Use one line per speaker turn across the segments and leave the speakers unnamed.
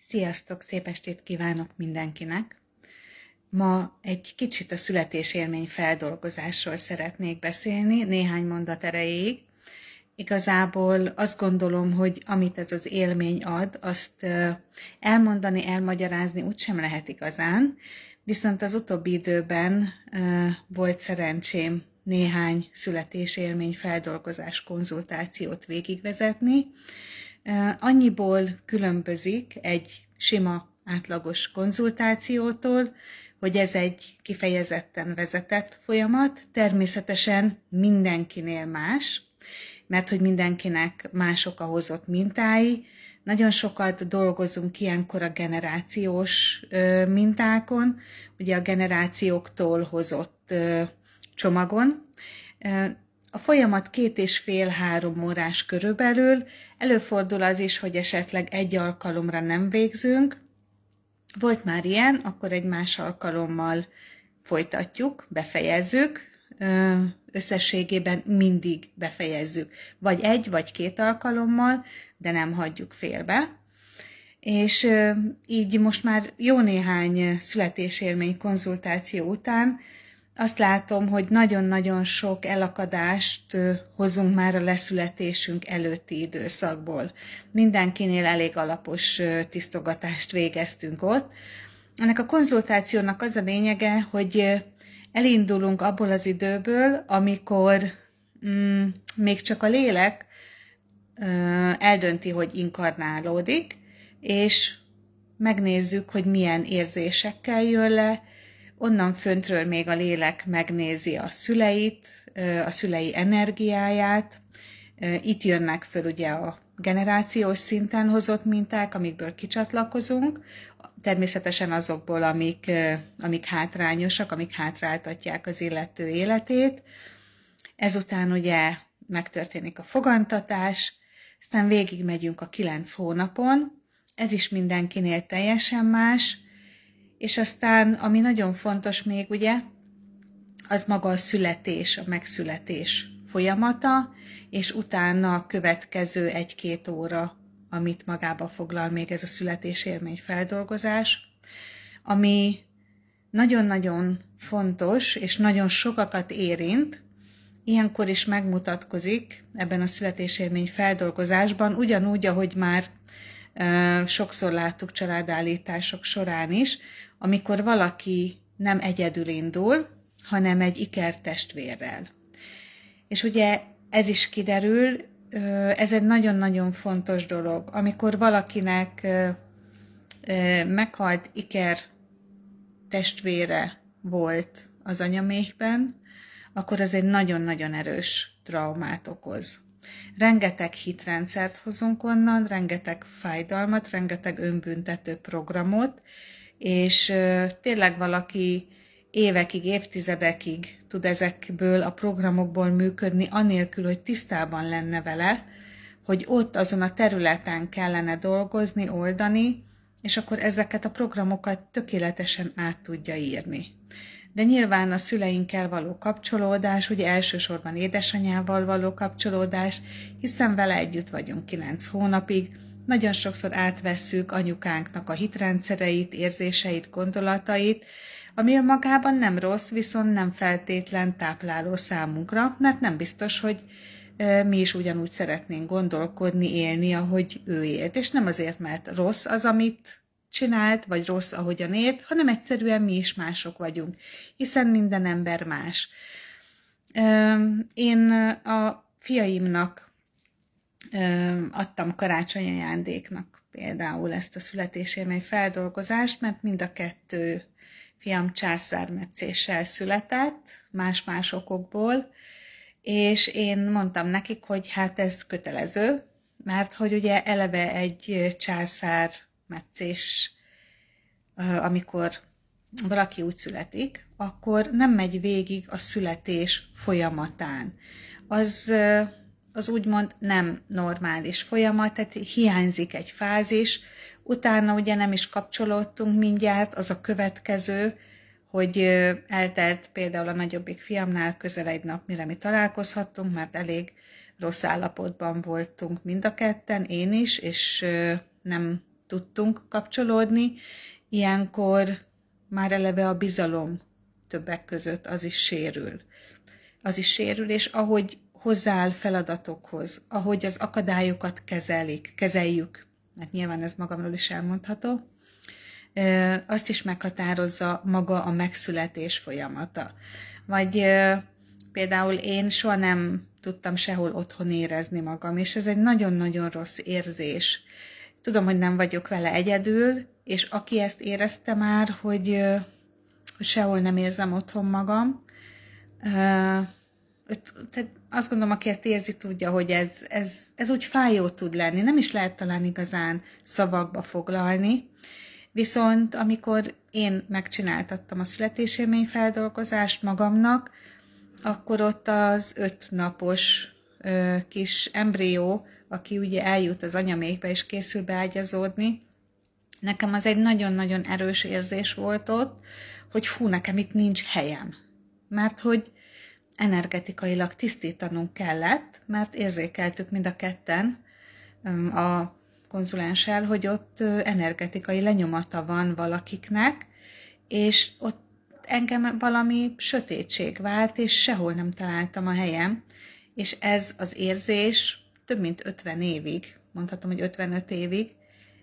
Sziasztok, szép estét kívánok mindenkinek! Ma egy kicsit a születésélmény feldolgozásról szeretnék beszélni, néhány mondat erejéig. Igazából azt gondolom, hogy amit ez az élmény ad, azt elmondani, elmagyarázni úgysem lehet igazán, viszont az utóbbi időben volt szerencsém néhány születésélmény feldolgozás konzultációt végigvezetni. Annyiból különbözik egy sima, átlagos konzultációtól, hogy ez egy kifejezetten vezetett folyamat, természetesen mindenkinél más, mert hogy mindenkinek mások a hozott mintái. Nagyon sokat dolgozunk ilyenkor a generációs mintákon, ugye a generációktól hozott csomagon. A folyamat 2,5-3 órás körülbelül. Előfordul az is, hogy esetleg egy alkalomra nem végzünk. Volt már ilyen, akkor egy más alkalommal folytatjuk, befejezzük. Összességében mindig befejezzük. Vagy 1 vagy 2 alkalommal, de nem hagyjuk félbe. És így most már jó néhány születésélmény konzultáció után azt látom, hogy nagyon-nagyon sok elakadást hozunk már a leszületésünk előtti időszakból. Mindenkinél elég alapos tisztogatást végeztünk ott. Ennek a konzultációnak az a lényege, hogy elindulunk abból az időből, amikor még csak a lélek eldönti, hogy inkarnálódik, és megnézzük, hogy milyen érzésekkel jön le. Onnan föntről még a lélek megnézi a szüleit, a szülei energiáját. Itt jönnek föl ugye a generációs szinten hozott minták, amikből kicsatlakozunk, természetesen azokból, amik hátrányosak, amik hátráltatják az illető életét. Ezután ugye megtörténik a fogantatás, aztán végigmegyünk a 9 hónapon, ez is mindenkinél teljesen más, és aztán, ami nagyon fontos még, ugye, az maga a születés, a megszületés folyamata, és utána a következő 1-2 óra, amit magába foglal még ez a születésélmény feldolgozás, ami nagyon-nagyon fontos, és nagyon sokakat érint, ilyenkor is megmutatkozik ebben a születésélmény feldolgozásban, ugyanúgy, ahogy már sokszor láttuk családállítások során is, amikor valaki nem egyedül indul, hanem egy ikertestvérrel. És ugye ez is kiderül, ez egy nagyon-nagyon fontos dolog. Amikor valakinek meghalt ikertestvére volt az anyaméhben, akkor ez egy nagyon-nagyon erős traumát okoz. Rengeteg hitrendszert hozunk onnan, rengeteg fájdalmat, rengeteg önbüntető programot, és tényleg valaki évekig, évtizedekig tud ezekből a programokból működni, anélkül, hogy tisztában lenne vele, hogy ott azon a területen kellene dolgozni, oldani, és akkor ezeket a programokat tökéletesen át tudja írni. De nyilván a szüleinkkel való kapcsolódás, ugye elsősorban édesanyával való kapcsolódás, hiszen vele együtt vagyunk 9 hónapig, nagyon sokszor átvesszük anyukánknak a hitrendszereit, érzéseit, gondolatait, ami önmagában nem rossz, viszont nem feltétlen tápláló számunkra, mert nem biztos, hogy mi is ugyanúgy szeretnénk gondolkodni, élni, ahogy ő élt. És nem azért, mert rossz az, amit csinált, vagy rossz, ahogyan élt, hanem egyszerűen mi is mások vagyunk, hiszen minden ember más. Én a fiaimnak adtam karácsonyi ajándéknak például ezt a születésélmény feldolgozást, mert mind a 2 fiam császármetszéssel született, más-más okokból, és én mondtam nekik, hogy hát ez kötelező, mert hogy ugye eleve egy császármetszés, amikor valaki úgy születik, akkor nem megy végig a születés folyamatán. Az úgymond nem normális folyamat, tehát hiányzik egy fázis, utána ugye nem is kapcsolódtunk mindjárt, az a következő, hogy eltelt például a nagyobbik fiamnál közel 1 nap, mire mi találkozhattunk, mert elég rossz állapotban voltunk mind a ketten, én is, és nem tudtunk kapcsolódni, ilyenkor már eleve a bizalom többek között az is sérül. Az is sérül, és ahogy hozzááll feladatokhoz, ahogy az akadályokat kezeljük, mert nyilván ez magamról is elmondható, azt is meghatározza maga a megszületés folyamata. Vagy például én soha nem tudtam sehol otthon érezni magam, és ez egy nagyon-nagyon rossz érzés. Tudom, hogy nem vagyok vele egyedül, és aki ezt érezte már, hogy sehol nem érzem otthon magam, tehát azt gondolom, aki ezt érzi, tudja, hogy ez úgy fájó tud lenni. Nem is lehet talán igazán szavakba foglalni. Viszont amikor én megcsináltattam a születésélményfeldolgozást magamnak, akkor ott az 5 napos kis embrió, aki ugye eljut az anyamékbe és készül beágyazódni, nekem az egy nagyon-nagyon erős érzés volt ott, hogy fú, nekem itt nincs helyem. Mert hogy energetikailag tisztítanunk kellett, mert érzékeltük mind a ketten a konzulenssel, hogy ott energetikai lenyomata van valakiknek, és ott engem valami sötétség vált, és sehol nem találtam a helyem, és ez az érzés több mint 50 évig, mondhatom, hogy 55 évig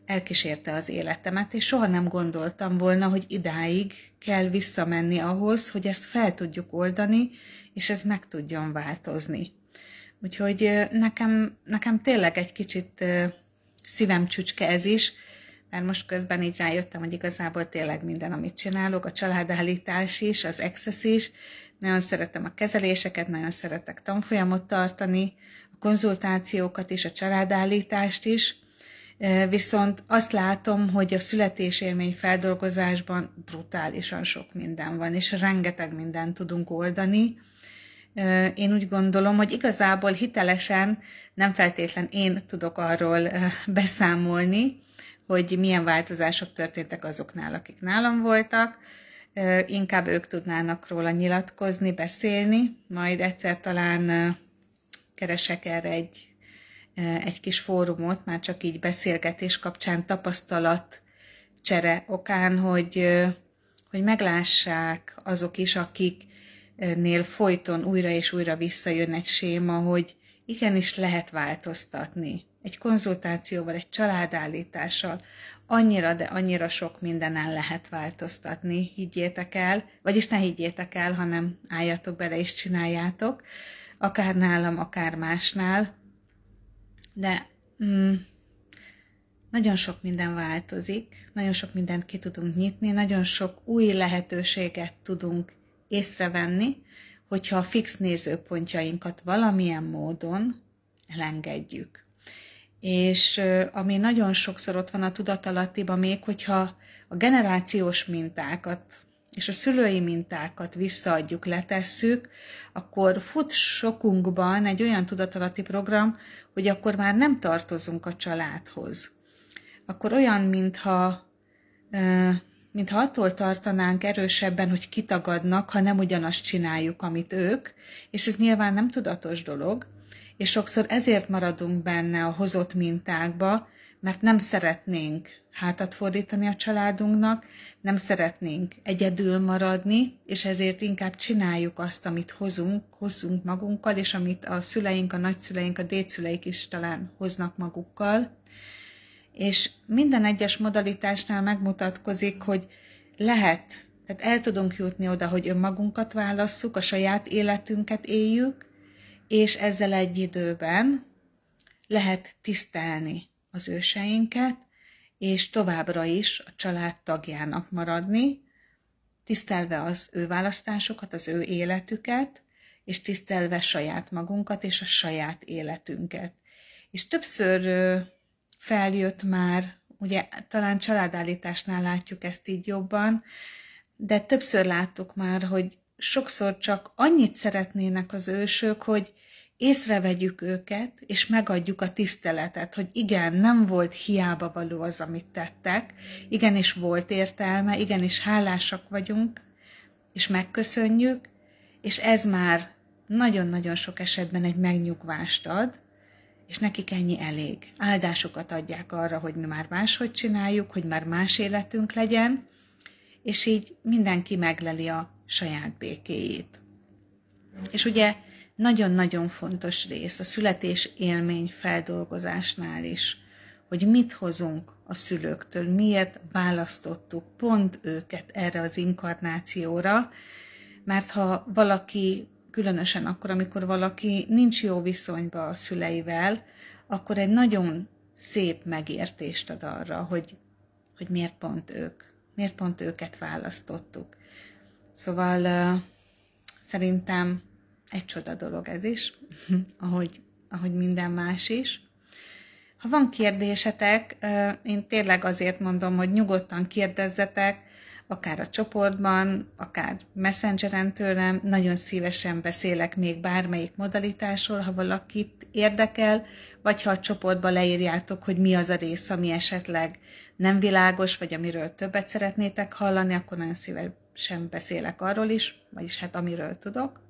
elkísérte az életemet, és soha nem gondoltam volna, hogy idáig kell visszamenni ahhoz, hogy ezt fel tudjuk oldani, és ez meg tudjon változni. Úgyhogy nekem tényleg egy kicsit szívem csücske ez is, mert most közben így rájöttem, hogy igazából tényleg minden, amit csinálok, a családállítás is, az Access is, nagyon szeretem a kezeléseket, nagyon szeretek tanfolyamot tartani, a konzultációkat is, a családállítást is, viszont azt látom, hogy a születésélmény feldolgozásban brutálisan sok minden van, és rengeteg mindent tudunk oldani. Én úgy gondolom, hogy igazából hitelesen nem feltétlen én tudok arról beszámolni, hogy milyen változások történtek azoknál, akik nálam voltak. Inkább ők tudnának róla nyilatkozni, beszélni, majd egyszer talán keresek erre egy kis fórumot, már csak így beszélgetés kapcsán, tapasztalatcsere okán, hogy meglássák azok is, akiknél folyton újra és újra visszajön egy séma, hogy igenis lehet változtatni. Egy konzultációval, egy családállítással annyira, de annyira sok mindenen lehet változtatni, higgyétek el, vagyis ne higgyétek el, hanem álljatok bele és csináljátok, akár nálam, akár másnál. De nagyon sok minden változik, nagyon sok mindent ki tudunk nyitni, nagyon sok új lehetőséget tudunk észrevenni, hogyha a fix nézőpontjainkat valamilyen módon elengedjük. És ami nagyon sokszor ott van a tudatalattiban, még hogyha a generációs mintákat és a szülői mintákat visszaadjuk, letesszük, akkor fut sokunkban egy olyan tudatalatti program, hogy akkor már nem tartozunk a családhoz. Akkor olyan, mintha attól tartanánk erősebben, hogy kitagadnak, ha nem ugyanazt csináljuk, amit ők, és ez nyilván nem tudatos dolog, és sokszor ezért maradunk benne a hozott mintákba, mert nem szeretnénk hátat fordítani a családunknak, nem szeretnénk egyedül maradni, és ezért inkább csináljuk azt, amit hozzunk magunkkal, és amit a szüleink, a nagyszüleink, a dédszüleik is talán hoznak magukkal. És minden egyes modalitásnál megmutatkozik, hogy lehet, tehát el tudunk jutni oda, hogy önmagunkat válasszuk, a saját életünket éljük, és ezzel egy időben lehet tisztelni az őseinket, és továbbra is a család tagjának maradni, tisztelve az ő választásokat, az ő életüket, és tisztelve saját magunkat és a saját életünket. És többször feljött már, ugye talán családállításnál látjuk ezt így jobban, de többször láttuk már, hogy sokszor csak annyit szeretnének az ősök, hogy észrevegyük őket, és megadjuk a tiszteletet, hogy igen, nem volt hiába való az, amit tettek, igenis volt értelme, igenis hálásak vagyunk, és megköszönjük, és ez már nagyon-nagyon sok esetben egy megnyugvást ad, és nekik ennyi elég. Áldásokat adják arra, hogy mi már máshogy csináljuk, hogy már más életünk legyen, és így mindenki megleli a saját békéjét. És ugye nagyon-nagyon fontos rész a születés élmény feldolgozásnál is, hogy mit hozunk a szülőktől, miért választottuk pont őket erre az inkarnációra, mert ha valaki, különösen akkor, amikor valaki nincs jó viszonyban a szüleivel, akkor egy nagyon szép megértést ad arra, hogy miért pont őket választottuk. Szóval szerintem egy csoda dolog ez is, ahogy minden más is. Ha van kérdésetek, én tényleg azért mondom, hogy nyugodtan kérdezzetek, akár a csoportban, akár Messengeren tőlem, nagyon szívesen beszélek még bármelyik modalitásról, ha valakit érdekel, vagy ha a csoportba leírjátok, hogy mi az a rész, ami esetleg nem világos, vagy amiről többet szeretnétek hallani, akkor nagyon szívesen beszélek arról is, vagyis hát amiről tudok.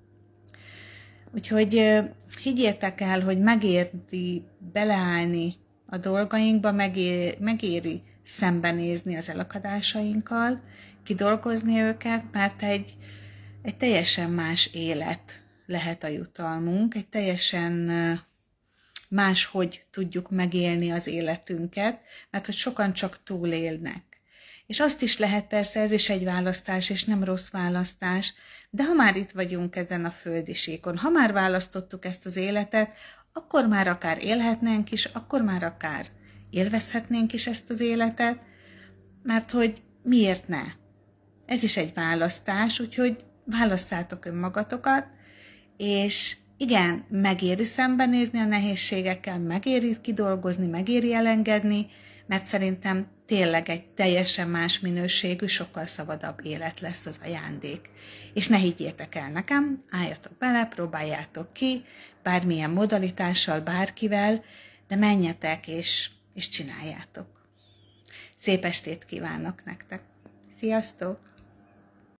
Úgyhogy higgyétek el, hogy megéri beleállni a dolgainkba, megéri szembenézni az elakadásainkkal, kidolgozni őket, mert egy teljesen más élet lehet a jutalmunk, egy teljesen máshogy tudjuk megélni az életünket, mert hogy sokan csak túlélnek. És azt is lehet, persze ez is egy választás, és nem rossz választás, de ha már itt vagyunk ezen a földi síkon, ha már választottuk ezt az életet, akkor már akár élhetnénk is, akkor már akár élvezhetnénk is ezt az életet, mert hogy miért ne? Ez is egy választás, úgyhogy választátok önmagatokat, és igen, megéri szembenézni a nehézségekkel, megéri kidolgozni, megéri elengedni, mert szerintem tényleg egy teljesen más minőségű, sokkal szabadabb élet lesz az ajándék. És ne higgyétek el nekem, álljatok bele, próbáljátok ki, bármilyen modalitással, bárkivel, de menjetek és csináljátok. Szép estét kívánok nektek! Sziasztok!